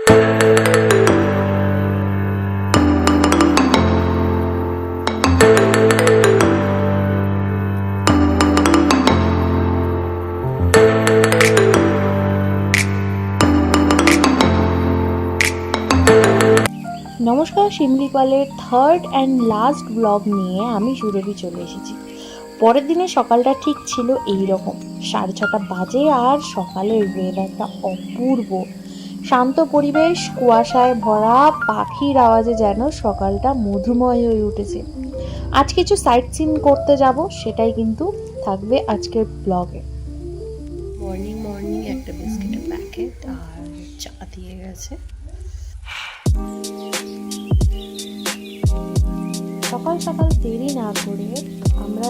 নমস্কার, শিমলিপালের third and last blog নিয়ে আমি সুরভি চলে এসেছি। পরের দিনে সকালটা ঠিক ছিল এই রকম 6:30 বাজে, আর সকালের ওয়েদারটা অপূর্ব, শান্ত পরিবেশ, কুয়াশায় ভরা, পাখির আওয়াজে যেন সকালটা মধুময় হয়ে উঠেছে। আজ কিছু সাইট সিন করতে যাব, সেটাই কিন্তু থাকবে আজকের ব্লগে। মর্নিং একটা বিস্কিটের প্যাকেট আর চা দিয়ে গেছে। সকাল সকাল দেরি না করে আমরা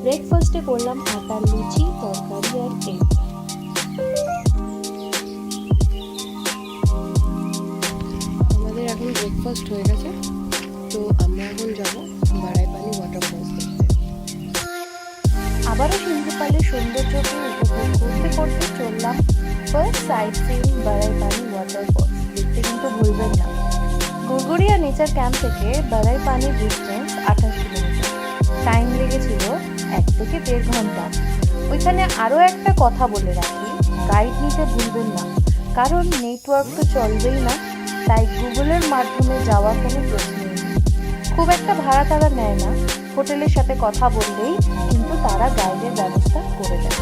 ব্রেকফাস্টে করলাম আটার লুচি, তরকারি আর এগ। আমাদের এখন ব্রেকফাস্ট হয়ে গেছে, তো আমরা এখন যাবো বারাইপানি ওয়াটারফলস দেখতে। আবারও শিমলিপালের সৌন্দর্যকে উপভোগ করতে করতে চললাম ফার্স্ট সাইট সিইং বারাইপানি ওয়াটারফলস দেখতে, কিন্তু ভুলবেন না। গুরগুরিয়া নেচার ক্যাম্প থেকে বারাইপানির ডিস্টেন্স 28 কিলোমিটার। টাইম লেগেছিল 1 থেকে 1.5 ঘন্টা। ওইখানে আরও একটা কথা বলে রাখি, গাইড নিতে ভুলবেন না, কারণ নেটওয়ার্ক তো চলবেই না, তাই গুগলের মাধ্যমে যাওয়ার কোনো প্রশ্নই নেই। খুব একটা ভাড়া তারা নেয় না, হোটেলের সাথে কথা বললেই কিন্তু তারা গাইডের ব্যবস্থা করে দেয়।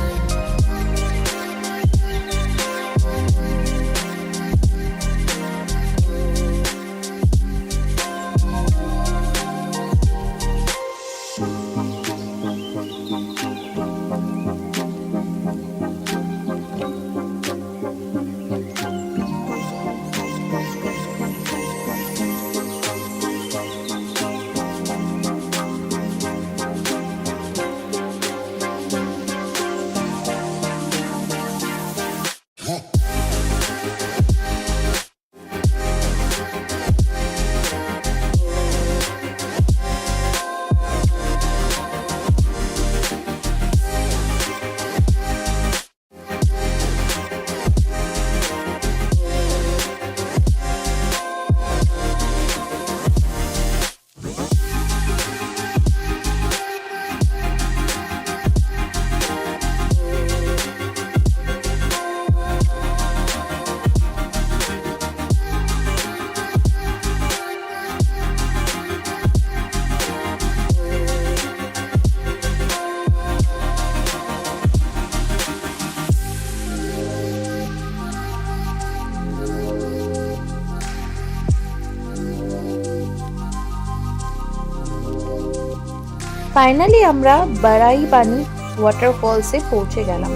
ফাইনালি আমরা বারাইপানি ওয়াটারফলসে পৌঁছে গেলাম।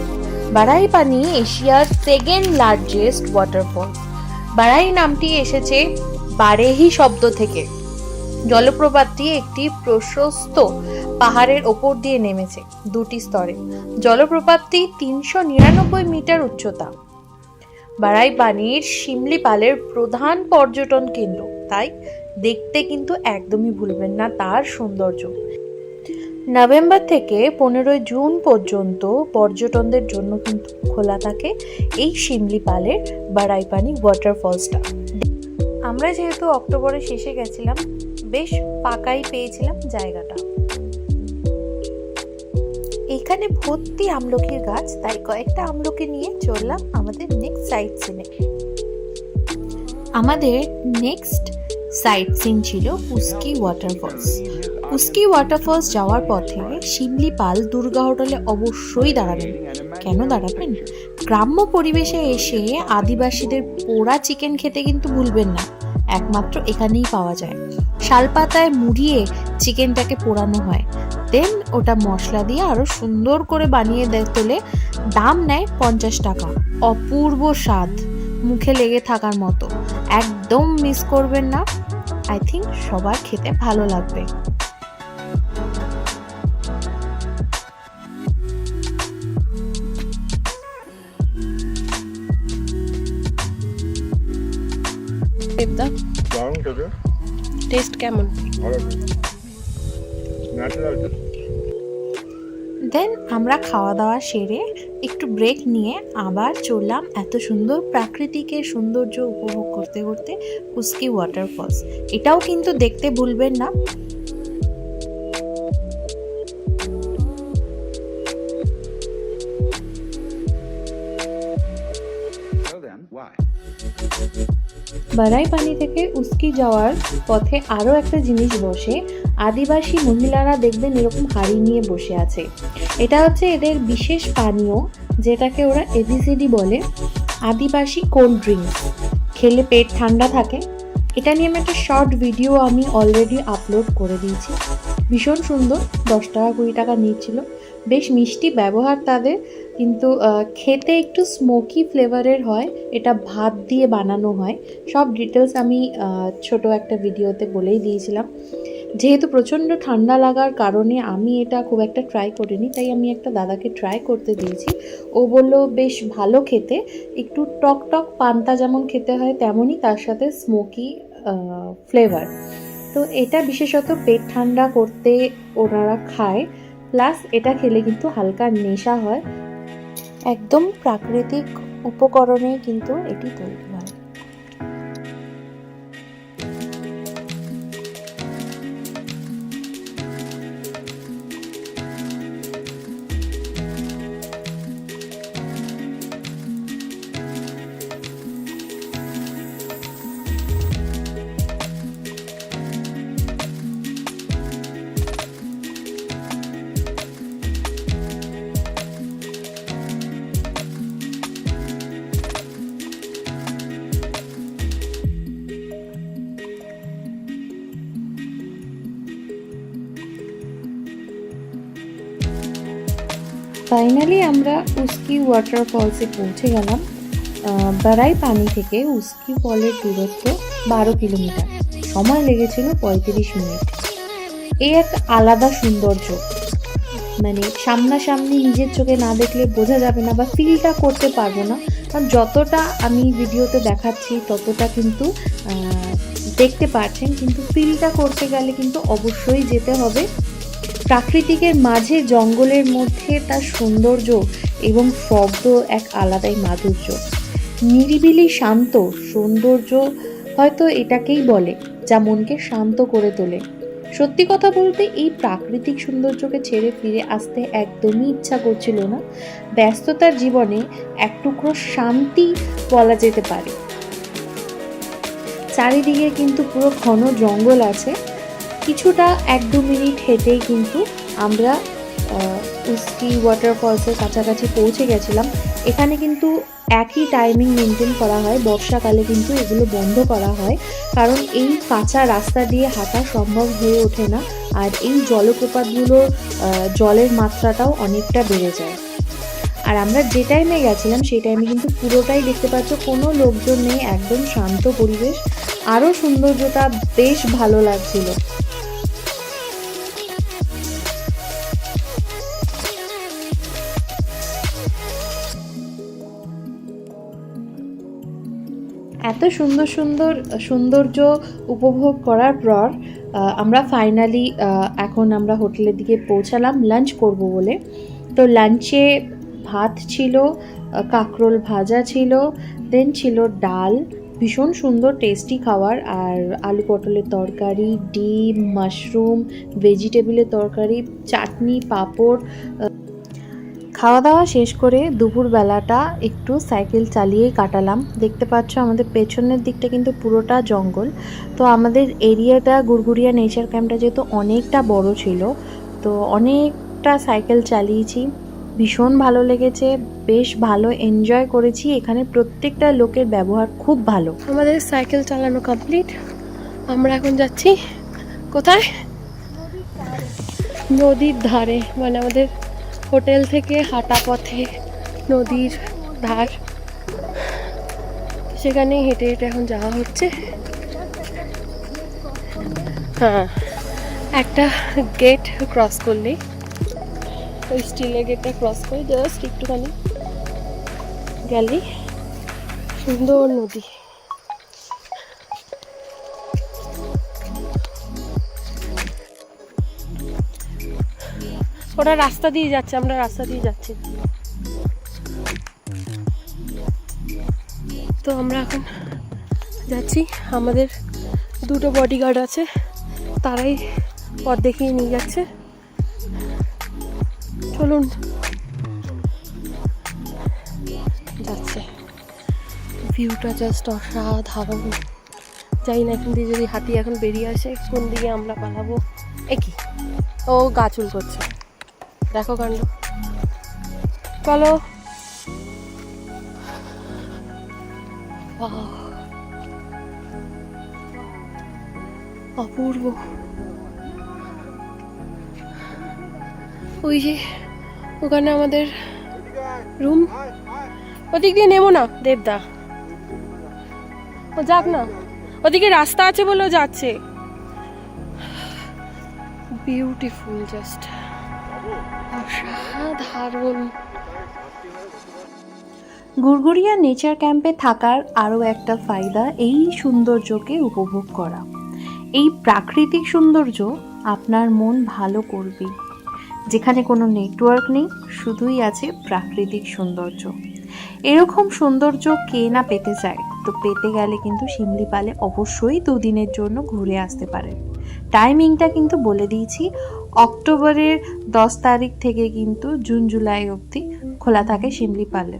বারাইপানি এশিয়ার সেকেন্ড লার্জেস্ট ওয়াটারফল। বারাই নামটি এসেছে বারেহি শব্দ থেকে। জলপ্রপাতটি একটি প্রশস্ত পাহাড়ের ওপর দিয়ে নেমেছে 2টি স্তরে। জলপ্রপাতটি 399 মিটার উচ্চতা। বারাইপানির শিমলিপালের প্রধান পর্যটন কেন্দ্র, তাই দেখতে কিন্তু একদমই ভুলবেন না তার সৌন্দর্য। নভেম্বর থেকে 15 জুন পর্যন্ত পর্যটনদের জন্য কিন্তু খোলা থাকে এই শিমলিপালের বারাইপানি ওয়াটারফলসটা। আমরা যেহেতু অক্টোবরের শেষে গেছিলাম, বেশ ফাঁকাই পেয়েছিলাম জায়গাটা। এখানে ভর্তি আমলকির গাছ, তাই কয়েকটা আমলকি নিয়ে চললাম আমাদের নেক্সট সাইট সিনে। আমাদের নেক্সট সাইট সিন ছিল উস্কি ওয়াটারফলস। উস্কি ওয়াটারফলস যাওয়ার পথে শিমলিপাল দুর্গা হোটেলে অবশ্যই দাঁড়াবেন। কেন দাঁড়াবেন? গ্রাম্য পরিবেশে এসে আদিবাসীদের পোড়া চিকেন খেতে কিন্তু ভুলবেন না, একমাত্র এখানেই পাওয়া যায়। শালপাতায় মুড়িয়ে চিকেনটাকে পোড়ানো হয়, দেন ওটা মশলা দিয়ে আরো সুন্দর করে বানিয়ে তোলে। দাম নেয় 50 টাকা। অপূর্ব স্বাদ, মুখে লেগে থাকার মতো, একদম মিস করবেন না। আই থিঙ্ক সবার খেতে ভালো লাগবে। টেস্ট কেমন? দেন আমরা খাওয়া দাওয়া সেরে একটু ব্রেক নিয়ে আবার চললাম এত সুন্দর প্রাকৃতিকের সৌন্দর্য উপভোগ করতে করতে উস্কি ওয়াটারফলস। এটাও কিন্তু দেখতে ভুলবেন না। বারাইপানি থেকে উস্কি যাওয়ার পথে আরও একটা জিনিস বসে, আদিবাসী মহিলারা দেখবেন এরকম হাঁড়ি নিয়ে বসে আছে। এটা হচ্ছে এদের বিশেষ পানীয়, যেটাকে ওরা এবিসিডি বলে, আদিবাসী কোল্ড ড্রিঙ্কস। খেলে পেট ঠান্ডা থাকে। এটা নিয়ে আমি একটা শর্ট ভিডিও আমি অলরেডি আপলোড করে দিয়েছি। ভীষণ সুন্দর, 10 টাকা 20 টাকা নিচ্ছিল। বেশ মিষ্টি ব্যবহার তাদের, কিন্তু খেতে একটু স্মোকি ফ্লেভারের হয়। এটা ভাত দিয়ে বানানো হয়। সব ডিটেলস আমি ছোট একটা ভিডিওতে বলেই দিয়েছিলাম। যেহেতু প্রচণ্ড ঠান্ডা লাগার কারণে আমি এটা খুব একটা ট্রাই করিনি, তাই আমি একটা দাদাকে ট্রাই করতে দিয়েছি। ও বলল বেশ ভালো খেতে, একটু টক টক পান্তা যেমন খেতে হয় তেমনই, তার সাথে স্মোকি ফ্লেভার। তো এটা বিশেষত পেট ঠান্ডা করতে ওনারা খায়, প্লাস এটা খেলে কিন্তু হালকা নেশা হয়। একদম প্রাকৃতিক উপকরণে কিন্তু এটি তৈরি হয়। ফাইনালি আমরা উস্কি ওয়াটারফলসে পৌঁছে গেলাম। বারাইপানি থেকে উস্কি ফলের দূরত্ব 12 কিলোমিটার, সময় লেগেছিল 35 মিনিট। এই এক আলাদা সৌন্দর্য, মানে সামনাসামনি নিজের চোখে না দেখলে বোঝা যাবে না বা ফিলটা করতে পারবো না। কারণ যতটা আমি ভিডিওতে দেখাচ্ছি ততটা কিন্তু দেখতে পাচ্ছেন, কিন্তু ফিলটা করতে গেলে কিন্তু অবশ্যই যেতে হবে। প্রাকৃতিকের মাঝে জঙ্গলের মধ্যে তার সৌন্দর্য এবং শব্দ এক আলাদাই মাধুর্য। নিরিবিলি শান্ত সৌন্দর্য হয়তো এটাকেই বলে, যা মনকে শান্ত করে তোলে। সত্যি কথা বলতে এই প্রাকৃতিক সৌন্দর্যকে ছেড়ে ফিরে আসতে একদমই ইচ্ছা করছিল না। ব্যস্ততার জীবনে এক টুকরো শান্তি বলা যেতে পারে। চারিদিকে কিন্তু পুরো ঘন জঙ্গল আছে। কিছুটা 1-2 মিনিট হেঁটেই কিন্তু আমরা উস্কি ওয়াটারফলসের কাছাকাছি পৌঁছে গেছিলাম। এখানে কিন্তু একই টাইমিং মেনটেন করা হয়। বর্ষাকালে কিন্তু এগুলো বন্ধ করা হয়, কারণ এই কাঁচা রাস্তা দিয়ে হাঁটা সম্ভব হয়ে ওঠে না। আর এই জলপ্রপাতগুলোর জলের মাত্রাটাও অনেকটা বেড়ে যায়। আর আমরা যে টাইমে গেছিলাম সেই টাইমে কিন্তু পুরোটাই দেখতে পাচ্ছ কোনো লোকজন নেই, একদম শান্ত পরিবেশ। আরও সৌন্দর্যটা বেশ ভালো লাগছিল। এত সুন্দর সুন্দর সৌন্দর্য উপভোগ করার পর আমরা ফাইনালি এখন আমরা হোটেলের দিকে পৌঁছালাম লাঞ্চ করব বলে। তো লাঞ্চে ভাত ছিল, কাঁকরোল ভাজা ছিল, দেন ছিল ডাল, ভীষণ সুন্দর টেস্টি খাবার, আর আলু পটলের তরকারি, ডিম, মাশরুম, ভেজিটেবিলের তরকারি, চাটনি, পাঁপড়। খাওয়া দাওয়া শেষ করে দুপুরবেলাটা একটু সাইকেল চালিয়েই কাটালাম। দেখতে পাচ্ছ আমাদের পেছনের দিকটা কিন্তু পুরোটা জঙ্গল। তো আমাদের এরিয়াটা গুড়গুড়িয়া নেচার ক্যাম্পটা যেহেতু অনেকটা বড় ছিল, তো অনেকটা সাইকেল চালিয়েছি। ভীষণ ভালো লেগেছে, বেশ ভালো এনজয় করেছি। এখানে প্রত্যেকটা লোকের ব্যবহার খুব ভালো। আমাদের সাইকেল চালানো কমপ্লিট। আমরা এখন যাচ্ছি কোথায়? নদীর ধারে, মানে আমাদের হোটেল থেকে হাঁটা পথে নদীর ধার, সেখানে হেঁটে হেঁটে এখন যাওয়া হচ্ছে। হ্যাঁ, একটা গেট ক্রস করলেই, ওই স্টিলের গেটটা ক্রস করে জাস্ট একটুখানি গেলেই সুন্দর নদী। ওরা রাস্তা দিয়ে যাচ্ছে, আমরা রাস্তা দিয়ে যাচ্ছি। তো আমরা এখন যাচ্ছি, আমাদের দুটো বডিগার্ড আছে, তারাই পথ দেখিয়ে নিয়ে যাচ্ছে। চলুন, যাচ্ছে। ভিউটা জাস্ট অসাধারণ। যাই না এখান দিয়ে যদি হাতি এখন বেরিয়ে আসে, কোন দিকে আমরা পালাবো। একই ও গা চুল করছে, দেখো কাণ্ড। চলো। অপূর্ব। ওই যে ওখানে আমাদের রুম, ওদিক দিয়ে নেবো না দেবদা, ও যাক না, ওদিকে রাস্তা আছে বলে ও যাচ্ছে। বিউটিফুল, জাস্ট অসাধারণ। গুড়গুড়িয়া নেচার ক্যাম্পে থাকার আরও একটা ফায়দা এই সৌন্দর্যকে উপভোগ করা। এই প্রাকৃতিক সৌন্দর্য আপনার মন ভালো করবে। যেখানে কোনো নেটওয়ার্ক নেই, শুধুই আছে প্রাকৃতিক সৌন্দর্য। এরকম সৌন্দর্য কে না পেতে চায়? তো পেতে গেলে কিন্তু শিমলিপালে অবশ্যই 2 দিনের জন্য ঘুরে আসতে পারেন। টাইমিংটা কিন্তু বলে দিয়েছি, অক্টোবরের 10 তারিখ থেকে কিন্তু জুন জুলাই অবধি খোলা থাকে শিমলিপালে।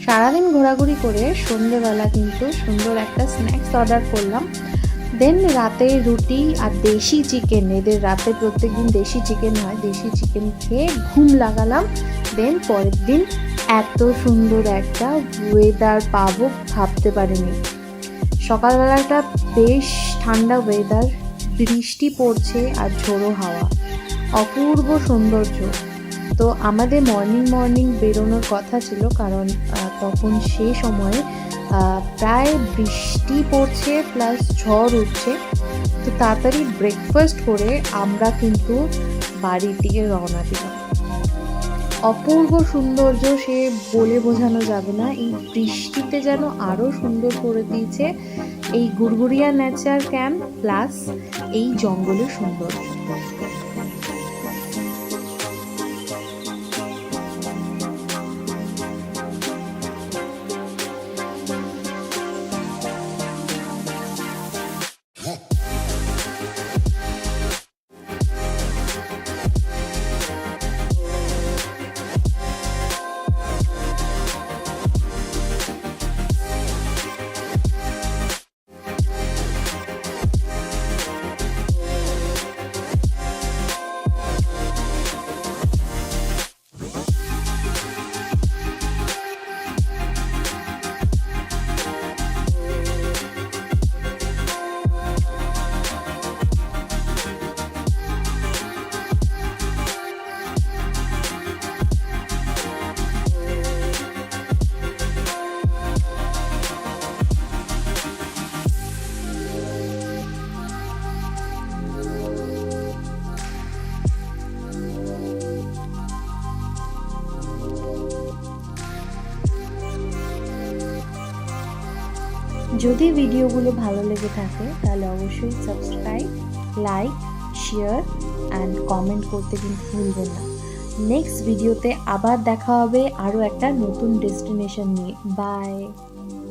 সারাদিন ঘোরাঘুরি করে সন্ধ্যেবেলা কিন্তু সুন্দর একটা স্ন্যাক্স অর্ডার করলাম। দেন রাতে রুটি আর দেশি চিকেন, এদের রাতে প্রত্যেকদিন দেশি চিকেন হয়, দেশি চিকেন খেয়ে ঘুম লাগালাম। দেন পরের দিন এত সুন্দর একটা ওয়েদার পাবো ভাবতে পারিনি। সকালবেলাটা বেশ ঠান্ডা ওয়েদার, বৃষ্টি পড়ছে আর ঝোড়ো হাওয়া, অপূর্ব সৌন্দর্য। তো আমাদের মর্নিং বেরোনোর কথা ছিল, কারণ তখন সেই সময়ে প্রায় বৃষ্টি পড়ছে প্লাস ঝড় উঠছে। তো তাড়াতাড়ি ব্রেকফাস্ট করে আমরা কিন্তু বাড়ির দিকে রওনা দিলাম। অপূর্ব সৌন্দর্য, সে বলে বোঝানো যাবে না। এই বৃষ্টিতে যেন আরও সুন্দর করে দিয়েছে এই গুড়গুড়িয়া নেচার ক্যাম্প প্লাস এই জঙ্গলের সৌন্দর্য। যদি ভিডিওগুলো ভালো লেগে থাকে তাহলে অবশ্যই subscribe, like, share and comment করতে কিন্তু ভুলবেন না। নেক্সট ভিডিওতে আবার দেখা হবে আরও একটা নতুন ডেস্টিনেশন নিয়ে। বাই।